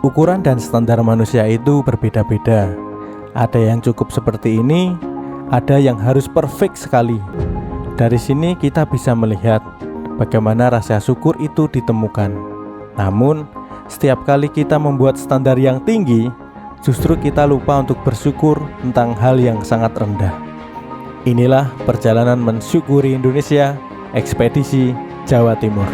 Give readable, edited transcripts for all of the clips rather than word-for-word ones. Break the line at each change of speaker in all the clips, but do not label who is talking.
Ukuran dan standar manusia itu berbeda-beda. Ada yang cukup seperti ini, ada yang harus perfect sekali. Dari sini kita bisa melihat bagaimana rasa syukur itu ditemukan. Namun, setiap kali kita membuat standar yang tinggi, justru kita lupa untuk bersyukur tentang hal yang sangat rendah. Inilah perjalanan mensyukuri Indonesia, ekspedisi Jawa Timur.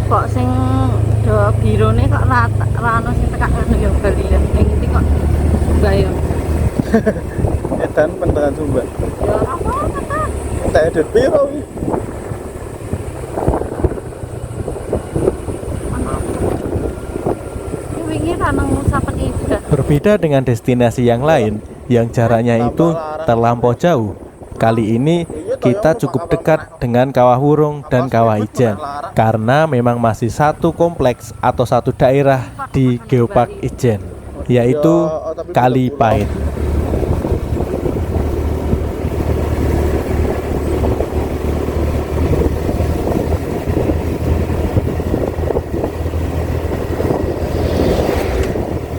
Kok sing do birone kok ra ono sing tekak ngono ya Bali ya. Ning ndi kok bayang.
Edan pentekan Sumba.
Ya apa ta?
Tak ada piro iki.
Wingi ra nang sapen iki.
Berbeda dengan destinasi yang lain yang jaraknya itu terlampau jauh. Kali ini kita cukup dekat dengan Kawah Wurung dan Kawah Ijen karena memang masih satu kompleks atau satu daerah di Geopark Ijen, yaitu Kali Pait.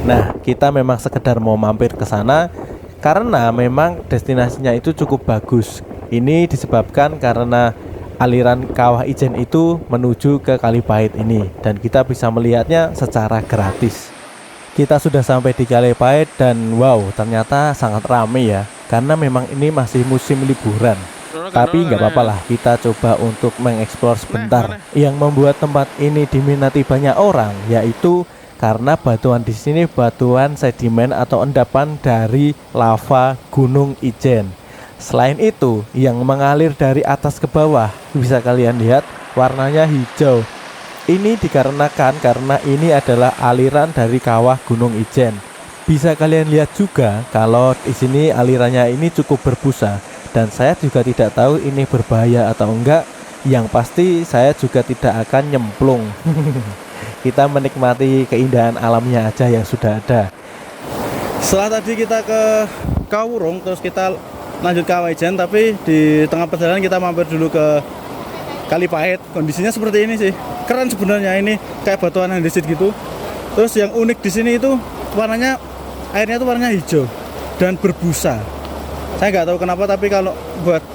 Nah, kita memang sekedar mau mampir ke sana karena memang destinasinya itu cukup bagus. Ini disebabkan karena aliran Kawah Ijen itu menuju ke Kali Pait ini dan kita bisa melihatnya secara gratis. Kita sudah sampai di Kali Pait dan wow, ternyata sangat ramai ya, karena memang ini masih musim liburan. Tapi nggak apa-apa lah, kita coba untuk mengeksplor sebentar. Yang membuat tempat ini diminati banyak orang yaitu karena batuan di sini batuan sedimen atau endapan dari lava Gunung Ijen. Selain itu, yang mengalir dari atas ke bawah bisa kalian lihat warnanya hijau. Ini dikarenakan karena ini adalah aliran dari kawah Gunung Ijen. Bisa kalian lihat juga kalau di sini alirannya ini cukup berbusa dan saya juga tidak tahu ini berbahaya atau enggak. Yang pasti saya juga tidak akan nyemplung. Kita menikmati keindahan alamnya aja yang sudah ada.
Setelah tadi kita ke Kawah Wurung, terus kita lanjut ke Kawah Ijen, tapi di tengah perjalanan kita mampir dulu ke Kali Pait. Kondisinya seperti ini sih. Keren sebenarnya, ini kayak batuan andesit gitu. Terus yang unik di sini itu warnanya, airnya itu warnanya hijau dan berbusa. Saya nggak tahu kenapa, tapi kalau buat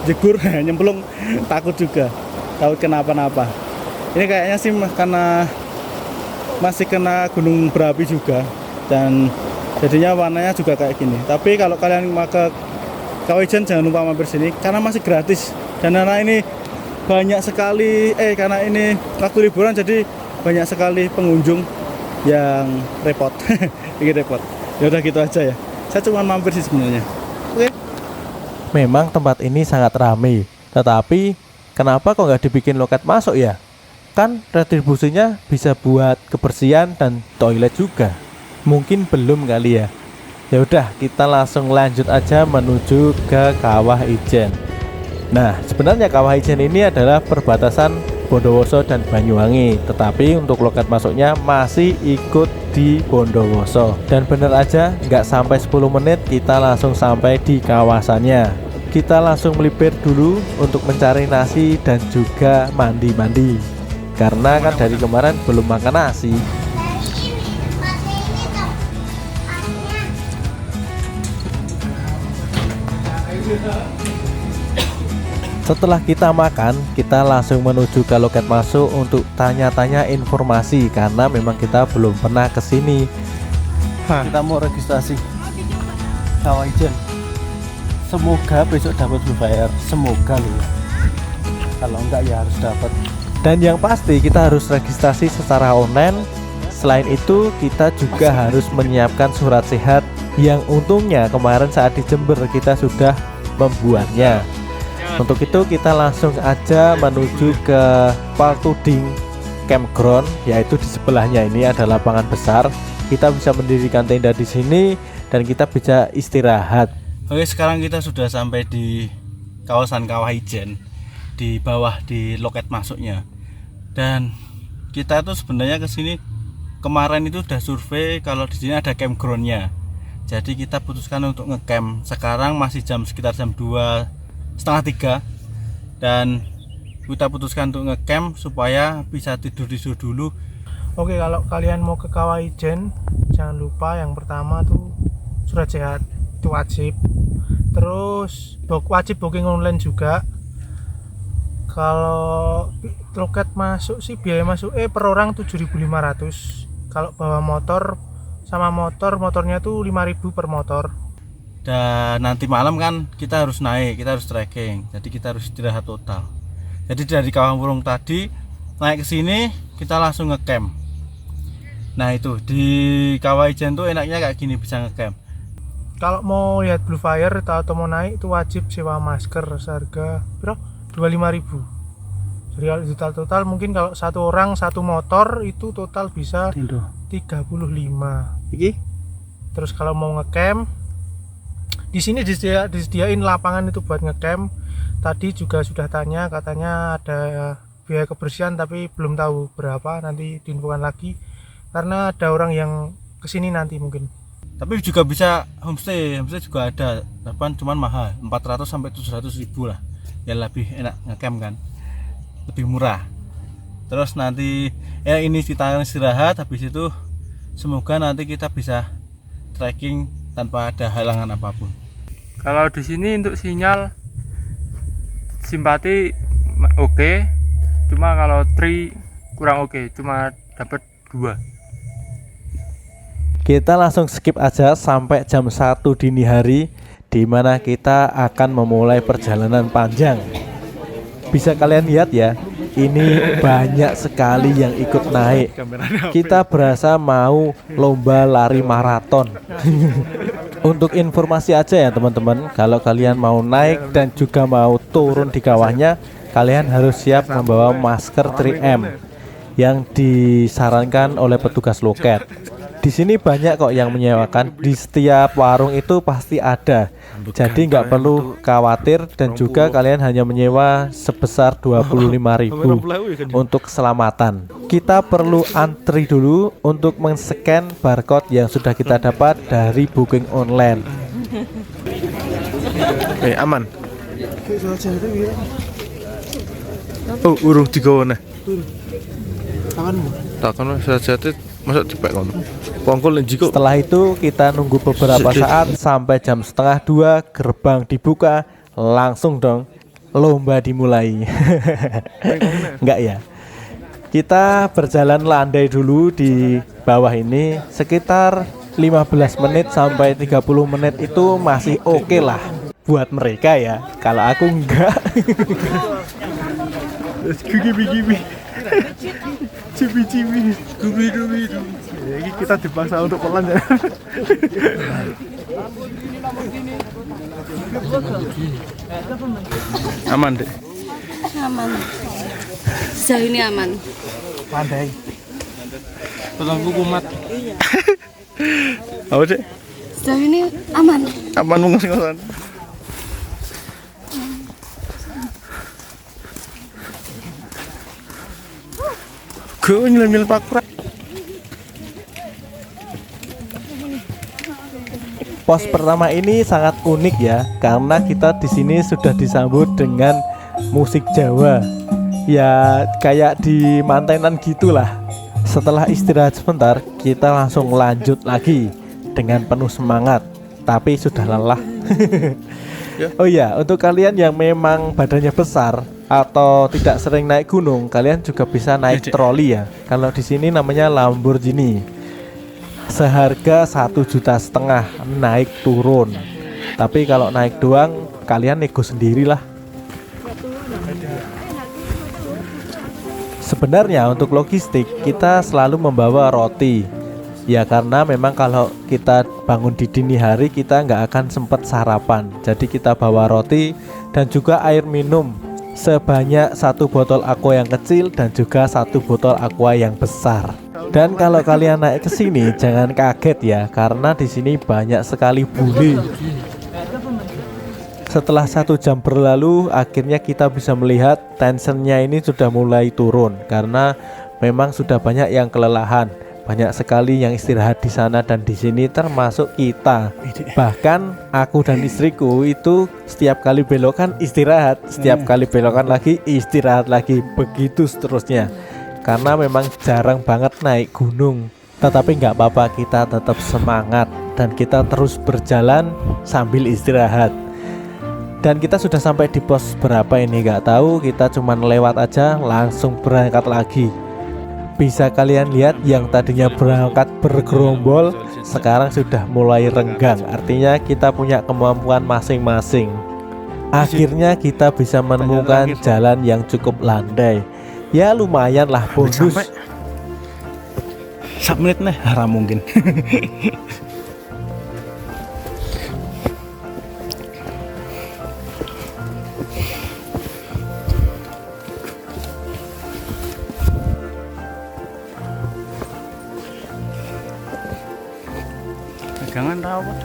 jegur nyemplung takut juga, takut kenapa-napa. Ini kayaknya sih karena masih kena gunung berapi juga dan jadinya warnanya juga kayak gini. Tapi kalau kalian mau ke Kawah Ijen jangan lupa mampir sini karena masih gratis. Dan karena ini banyak sekali karena ini waktu liburan jadi banyak sekali pengunjung yang repot. Bikin repot. Ya udah gitu aja ya. Saya cuma mampir sih sebenarnya. Oke.
Memang tempat ini sangat ramai, tetapi kenapa kok nggak dibikin loket masuk ya? Kan retribusinya bisa buat kebersihan dan toilet juga. Mungkin belum kali ya. Ya udah, kita langsung lanjut aja menuju ke Kawah Ijen. Nah, sebenarnya Kawah Ijen ini adalah perbatasan Bondowoso dan Banyuwangi, tetapi untuk loket masuknya masih ikut di Bondowoso. Dan bener aja, nggak sampai 10 menit kita langsung sampai di kawasannya. Kita langsung melipir dulu untuk mencari nasi dan juga mandi-mandi. Karena kan dari kemarin belum makan nasi. Setelah kita makan, kita langsung menuju ke loket masuk untuk tanya-tanya informasi karena memang kita belum pernah kesini.
Kita mau registrasi Kawah Ijen. Semoga besok dapat berbayar. Semoga loh. Kalau enggak ya harus dapat.
Dan yang pasti kita harus registrasi secara online. Selain itu kita juga harus menyiapkan surat sehat yang untungnya kemarin saat di Jember kita sudah membuatnya. Untuk itu kita langsung aja menuju ke Paltuding Campground, yaitu di sebelahnya ini ada lapangan besar. Kita bisa mendirikan tenda di sini dan kita bisa istirahat.
Oke, sekarang kita sudah sampai di kawasan Kawah Ijen, di bawah di loket masuknya. Dan kita tuh sebenarnya ke sini kemarin itu udah survei kalau di sini ada campgroundnya. Jadi kita putuskan untuk ngecamp. Sekarang masih sekitar jam 2:30 dan kita putuskan untuk ngecamp supaya bisa tidur di situ dulu.
Oke, kalau kalian mau ke Kawah Ijen, jangan lupa yang pertama tuh surat sehat, itu wajib. Terus wajib booking online juga. Kalau loket masuk sih biaya masuk per orang 7.500. Kalau bawa motor sama motornya tuh 5.000 per motor.
Dan nanti malam kan kita harus naik, kita harus trekking. Jadi kita harus istirahat total. Jadi dari Kawah tadi naik ke sini kita langsung ngecamp. Nah itu di Kawah Ijen tuh enaknya kayak gini, bisa ngecamp.
Kalau mau lihat Blue Fire atau mau naik itu wajib sewa masker seharga berapa? 25.000. Jadi kalau total mungkin kalau satu orang satu motor itu total bisa 35.
Iki?
Terus kalau mau ngecamp di sini disediain lapangan itu buat ngecamp. Tadi juga sudah tanya, katanya ada biaya kebersihan tapi belum tahu berapa, nanti diinfokan lagi karena ada orang yang kesini nanti mungkin.
Tapi juga bisa homestay juga ada, tapi cuman mahal 400 sampai 700 ribu lah. Ya lebih enak ngecamp kan, lebih murah. Terus nanti ini kita istirahat, habis itu semoga nanti kita bisa trekking tanpa ada halangan apapun.
Kalau di sini untuk sinyal simpati oke, cuma kalau tri kurang oke, cuma dapat 2.
Kita langsung skip aja sampai jam 1 dini hari, di mana kita akan memulai perjalanan panjang. Bisa kalian lihat ya, ini banyak sekali yang ikut naik. Kita berasa mau lomba lari maraton. Untuk informasi aja ya teman-teman, kalau kalian mau naik dan juga mau turun di kawahnya, kalian harus siap membawa masker 3M yang disarankan oleh petugas loket. Di sini banyak kok yang menyewakan, di setiap warung itu pasti ada. Jadi nggak perlu khawatir, dan juga kalian hanya menyewa sebesar 25.000 untuk keselamatan. Kita perlu antri dulu untuk men-scan barcode yang sudah kita dapat dari booking online.
Aman. Oh, urung digawa nah. Takon saja masuk dipek kono. Pongkol njiko.
Setelah itu kita nunggu beberapa saat sampai jam 1:30 gerbang dibuka, langsung dong lomba dimulai. Enggak ya. Kita berjalan landai dulu di bawah ini sekitar 15 menit sampai 30 menit itu masih oke lah buat mereka ya. Kalau aku enggak.
Gibi cibi gubi. Ini kita dipaksa untuk pelan ya.
Aman deh.
Aman. Sejauh ini aman.
Pandai.
Tolongku kumat. Apa deh?
Sejauh ini aman.
Aman ngos-ngosan. Gue nyel-nyel pakura.
Pos pertama ini sangat unik ya, karena kita di sini sudah disambut dengan musik Jawa. Ya kayak di mantenan gitulah. Setelah istirahat sebentar, kita langsung lanjut lagi dengan penuh semangat, tapi sudah lelah. Oh iya, untuk kalian yang memang badannya besar atau tidak sering naik gunung, kalian juga bisa naik troli ya. Kalau di sini namanya Lamborghini. Seharga 1,5 juta naik turun. Tapi kalau naik doang, kalian nego sendirilah. Sebenarnya untuk logistik kita selalu membawa roti. Ya karena memang kalau kita bangun di dini hari kita nggak akan sempat sarapan. Jadi kita bawa roti dan juga air minum sebanyak 1 botol aqua yang kecil dan juga 1 botol aqua yang besar. Dan kalau kalian naik ke sini jangan kaget ya, karena di sini banyak sekali bule. Setelah 1 jam berlalu, akhirnya kita bisa melihat tensionnya ini sudah mulai turun karena memang sudah banyak yang kelelahan. Banyak sekali yang istirahat di sana dan di sini, termasuk kita. Bahkan aku dan istriku itu setiap kali belokan istirahat, setiap kali belokan lagi istirahat lagi, begitu seterusnya. Karena memang jarang banget naik gunung. Tetapi nggak apa-apa, kita tetap semangat dan kita terus berjalan sambil istirahat. Dan kita sudah sampai di pos berapa ini nggak tahu, kita cuman lewat aja langsung berangkat lagi. Bisa kalian lihat yang tadinya berangkat bergerombol sekarang sudah mulai renggang. Artinya kita punya kemampuan masing-masing. Akhirnya kita bisa menemukan jalan yang cukup landai. Ya lumayan lah, bonus.
Sak menit nih, haram mungkin. Pegangan rawat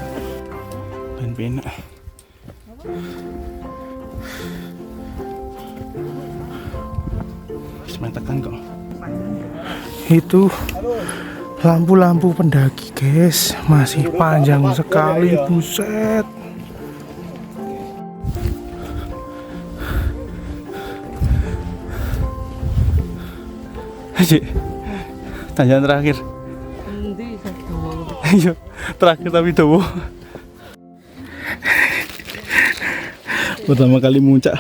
dan penak. Semetekan kok.
Itu lampu-lampu pendaki guys, masih panjang sekali, buset.
Aji, tanjakan terakhir. Iya, terakhir tapi dowo. Pertama kali muncak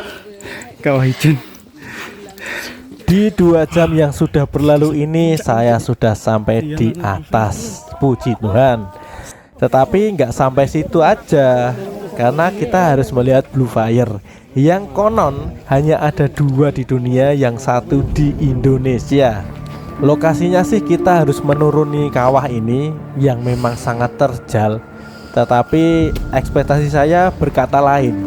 Kawah Ijen.
Di 2 jam yang sudah berlalu ini saya sudah sampai di atas, puji Tuhan. Tetapi nggak sampai situ aja, karena kita harus melihat Blue Fire yang konon hanya ada 2 di dunia, yang 1 di Indonesia. Lokasinya sih kita harus menuruni kawah ini yang memang sangat terjal, tetapi ekspektasi saya berkata lain,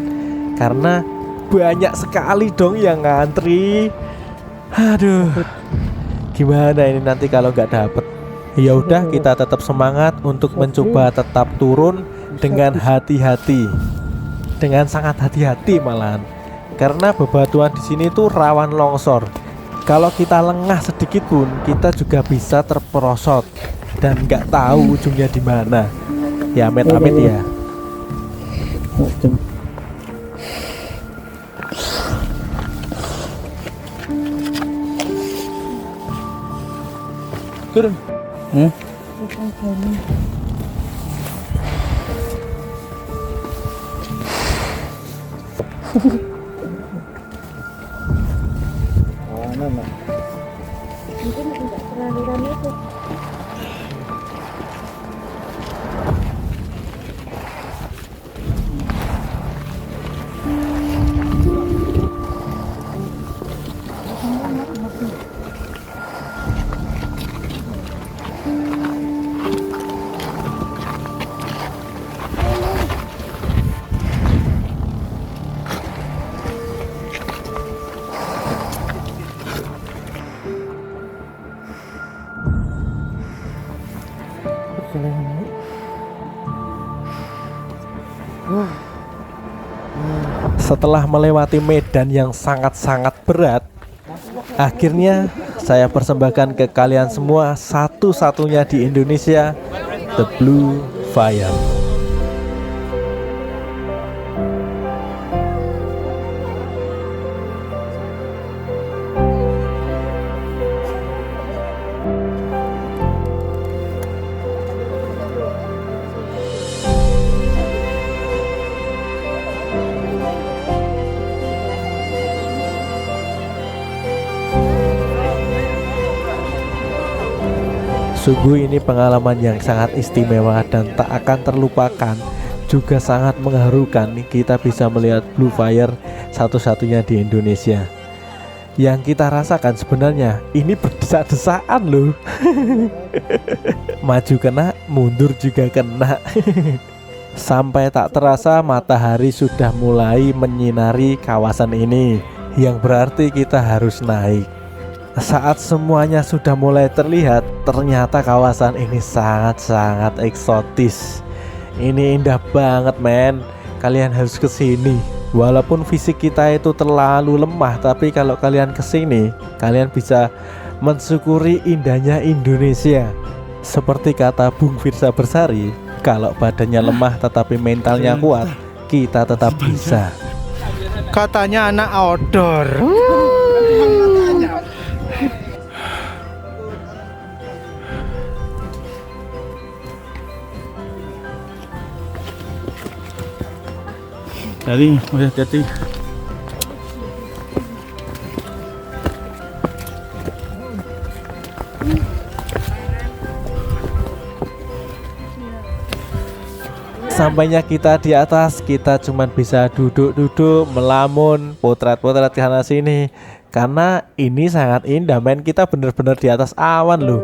karena banyak sekali dong yang ngantri. Aduh, gimana ini nanti kalau nggak dapet? Ya udah, kita tetap semangat untuk mencoba tetap turun dengan hati-hati, dengan sangat hati-hati malahan, karena bebatuan di sini tuh rawan longsor. Kalau kita lengah sedikit pun kita juga bisa terperosot dan nggak tahu ujungnya di mana. Ya amit-amit ya.
Turun.
Setelah melewati medan yang sangat-sangat berat, akhirnya saya persembahkan ke kalian semua satu-satunya di Indonesia, The Blue Fire. Sungguh ini pengalaman yang sangat istimewa dan tak akan terlupakan, juga sangat mengharukan. Kita bisa melihat Blue Fire satu-satunya di Indonesia. Yang kita rasakan sebenarnya ini berdesak-desakan loh. Maju kena, mundur juga kena. Sampai tak terasa matahari sudah mulai menyinari kawasan ini, yang berarti kita harus naik. Saat semuanya sudah mulai terlihat, ternyata kawasan ini sangat-sangat eksotis. Ini indah banget men, kalian harus kesini. Walaupun fisik kita itu terlalu lemah, tapi kalau kalian kesini, kalian bisa mensyukuri indahnya Indonesia. Seperti kata Bung Firsa Bersari, kalau badannya lemah tetapi mentalnya kuat, kita tetap bisa.
Katanya anak outdoor.
Dari hati-hati.
Sampainya kita di atas, kita cuma bisa duduk-duduk, melamun, potret-potret sana sini. Karena ini sangat indah men, kita bener-bener di atas awan loh.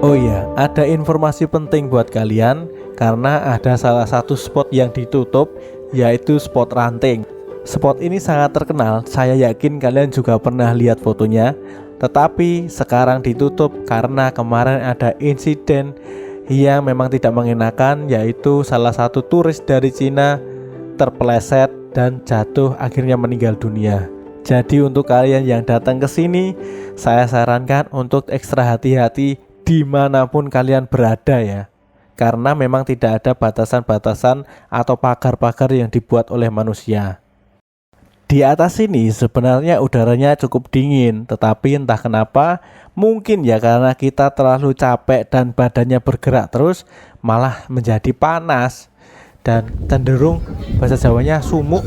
Oh iya, ada informasi penting buat kalian karena ada salah satu spot yang ditutup, yaitu spot ranting. Spot ini sangat terkenal, saya yakin kalian juga pernah lihat fotonya. Tetapi sekarang ditutup karena kemarin ada insiden yang memang tidak mengenakan, yaitu salah satu turis dari Cina terpeleset dan jatuh akhirnya meninggal dunia. Jadi untuk kalian yang datang ke sini, saya sarankan untuk ekstra hati-hati dimanapun kalian berada ya, karena memang tidak ada batasan-batasan atau pagar-pagar yang dibuat oleh manusia. Di atas sini sebenarnya udaranya cukup dingin, tetapi entah kenapa, mungkin ya karena kita terlalu capek dan badannya bergerak terus, malah menjadi panas dan cenderung bahasa Jawanya sumuk.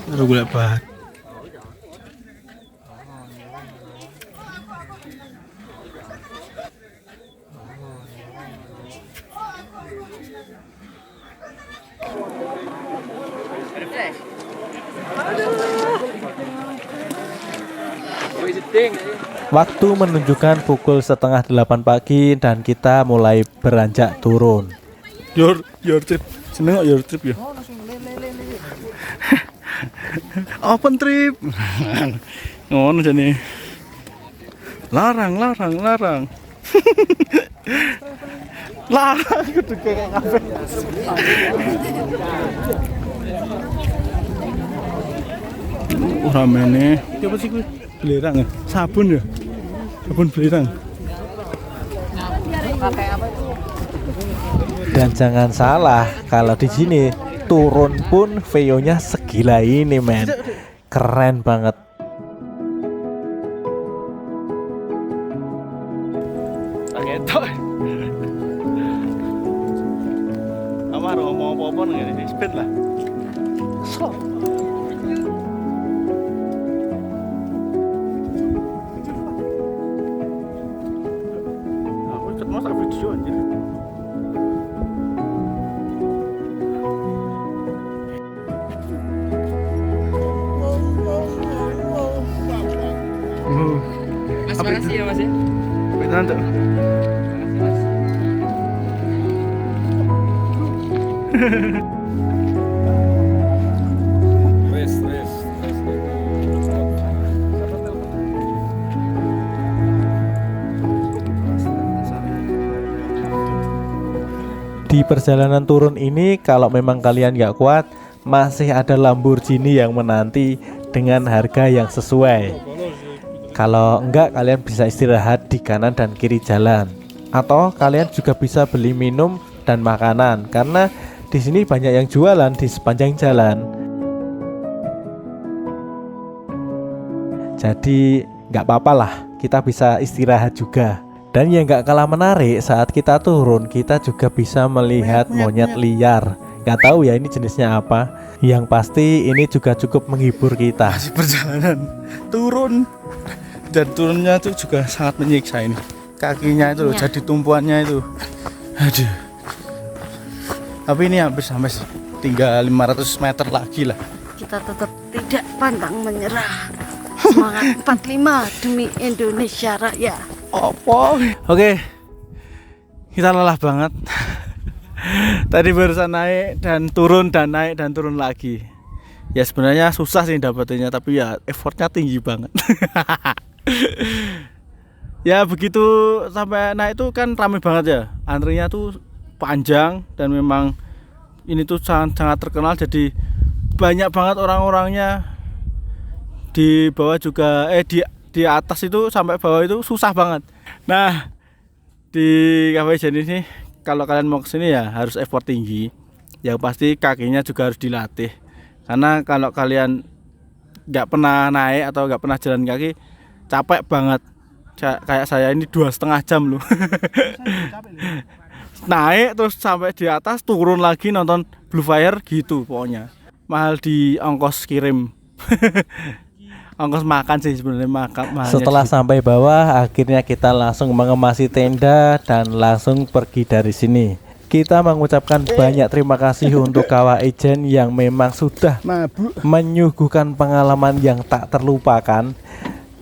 Aduh gula banget.
Waktu menunjukkan pukul 7:30 pagi dan kita mulai beranjak turun.
Your trip. Seneng kok your trip ya. Open trip. Ngono jane. Larang. Larang kudu kayak kafe. Ramene. Iki apa sih kuwi? Belerang ya? Sabun ya? Sabun belerang.
Dan jangan salah, kalau di sini turun pun view-nya segila ini, men. Keren banget.
Ketok. Amar ngomong apa-apa ngene speed lah. Sok. Aku ikut masak video anjir.
Mas, makasih ya Mas ya.
Beneran tuh.
Di perjalanan turun ini, kalau memang kalian gak kuat, masih ada Lamborghini yang menanti dengan harga yang sesuai. Kalau enggak, kalian bisa istirahat di kanan dan kiri jalan, atau kalian juga bisa beli minum dan makanan, karena di sini banyak yang jualan di sepanjang jalan. Jadi nggak apa-apa lah, kita bisa istirahat juga. Dan yang nggak kalah menarik, saat kita turun kita juga bisa melihat monyet liar. Nggak tahu ya ini jenisnya apa. Yang pasti ini juga cukup menghibur kita.
Masih perjalanan turun, dan turunnya itu juga sangat menyiksa ini. Kakinya itu loh,
Ya.
jadi tumpuannya itu. Aduh. Tapi ini hampir sampai tinggal 500 meter lagi lah.
Kita tetap tidak pantang menyerah. Semangat 45 demi Indonesia Raya.
Oke, kita lelah banget. Tadi barusan naik dan turun dan naik dan turun lagi. Ya sebenarnya susah sih dapetinnya, tapi ya effortnya tinggi banget. Ya begitu sampai naik itu kan ramai banget ya. Antrinya tuh panjang dan memang ini tuh sangat terkenal, jadi banyak banget orang-orangnya. Di bawah juga di atas itu sampai bawah itu susah banget. Nah, di Cafe Ijen ini kalau kalian mau kesini ya harus effort tinggi. Yang pasti kakinya juga harus dilatih. Karena kalau kalian nggak pernah naik atau nggak pernah jalan kaki, capek banget. Kayak saya ini 2,5 jam loh. Naik terus sampai di atas, turun lagi nonton Blue Fire gitu pokoknya. Mahal di ongkos kirim. Ongkos makan sih sebenarnya,
Setelah sampai bawah, akhirnya kita langsung mengemasi tenda dan langsung pergi dari sini. Kita mengucapkan banyak terima kasih untuk Kawah Ijen yang memang sudah menyuguhkan pengalaman yang tak terlupakan.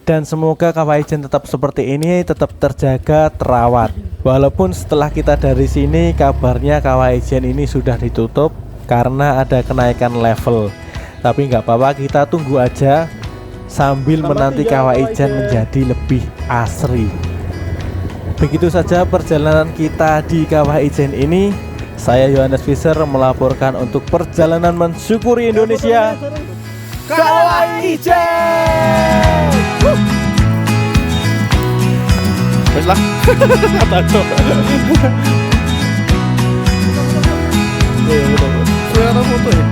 Dan semoga Kawah Ijen tetap seperti ini, tetap terjaga, terawat. Walaupun setelah kita dari sini, kabarnya Kawah Ijen ini sudah ditutup karena ada kenaikan level. Tapi nggak apa-apa, kita tunggu aja sambil menanti Kawah Ijen menjadi lebih asri. Begitu saja perjalanan kita di Kawah Ijen ini. Saya Yohanes Fisher melaporkan untuk perjalanan mensyukuri Indonesia, Kawah Ijen.
Wes lah. Tato. Suara foto ya.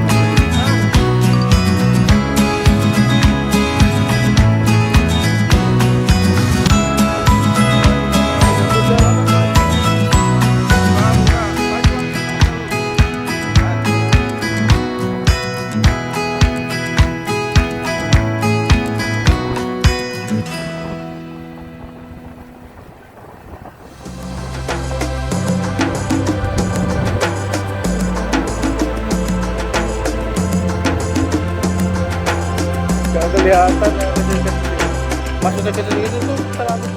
kelihatan yang kecil-kecil. Maksudnya kecil-kecil itu terlalu